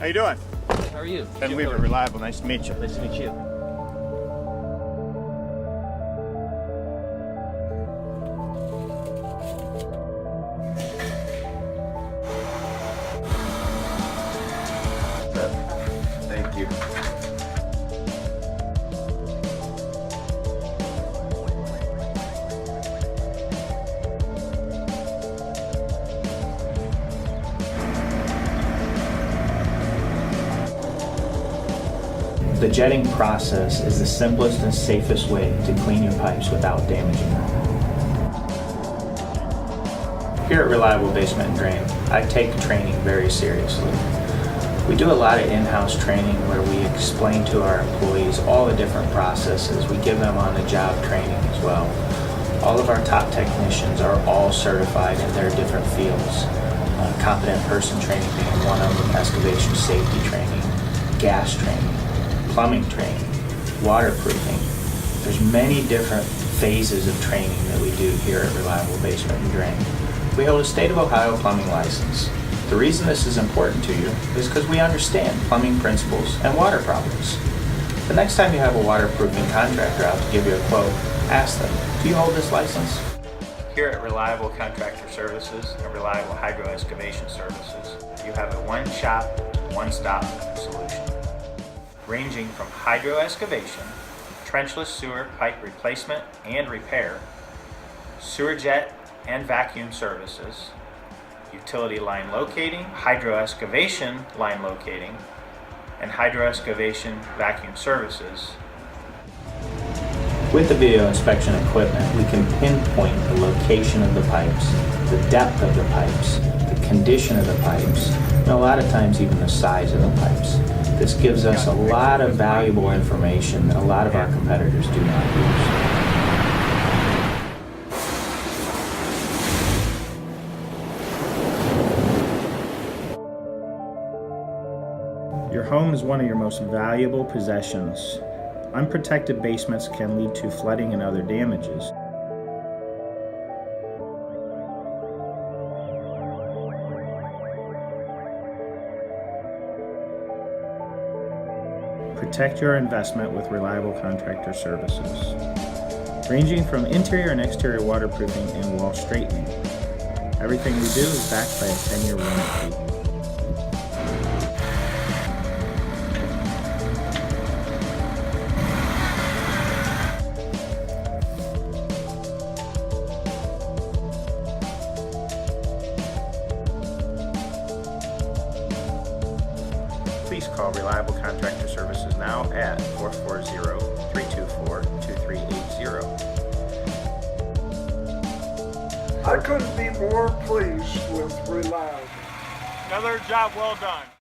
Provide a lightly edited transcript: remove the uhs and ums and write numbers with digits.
How you doing? How are you? Ben Weaver, Reliable. Nice to meet you. Nice to meet you. Thank you. The jetting process is the simplest and safest way to clean your pipes without damaging them. Here at Reliable Basement and Drain, I take training very seriously. We do a lot of in-house training where we explain to our employees all the different processes. We give them on-the-job training as well. All of our top technicians are all certified in their different fields. Competent person training being one of them, excavation safety training, gas training, plumbing training, waterproofing. There's many different phases of training that we do here at Reliable Basement and Drain. We hold a state of Ohio plumbing license. The reason this is important to you is because we understand plumbing principles and water problems. The next time you have a waterproofing contractor out to give you a quote, ask them, do you hold this license? Here at Reliable Contractor Services and Reliable Hydro Excavation Services, you have a one-shop, one-stop solution. Ranging from hydro excavation, trenchless sewer pipe replacement and repair, sewer jet and vacuum services, utility line locating, hydro excavation line locating, and hydro excavation vacuum services. With the video inspection equipment, we can pinpoint the location of the pipes, the depth of the pipes, the condition of the pipes, and a lot of times even the size of the pipes. This gives us a lot of valuable information that a lot of our competitors do not use. Your home is one of your most valuable possessions. Unprotected basements can lead to flooding and other damages. Protect your investment with Reliable Contractor Services, ranging from interior and exterior waterproofing and wall straightening. Everything we do is backed by a 10-year warranty. Please call Reliable Contractor Services now at 440-324-2380. I couldn't be more pleased with Reliable. Another job well done.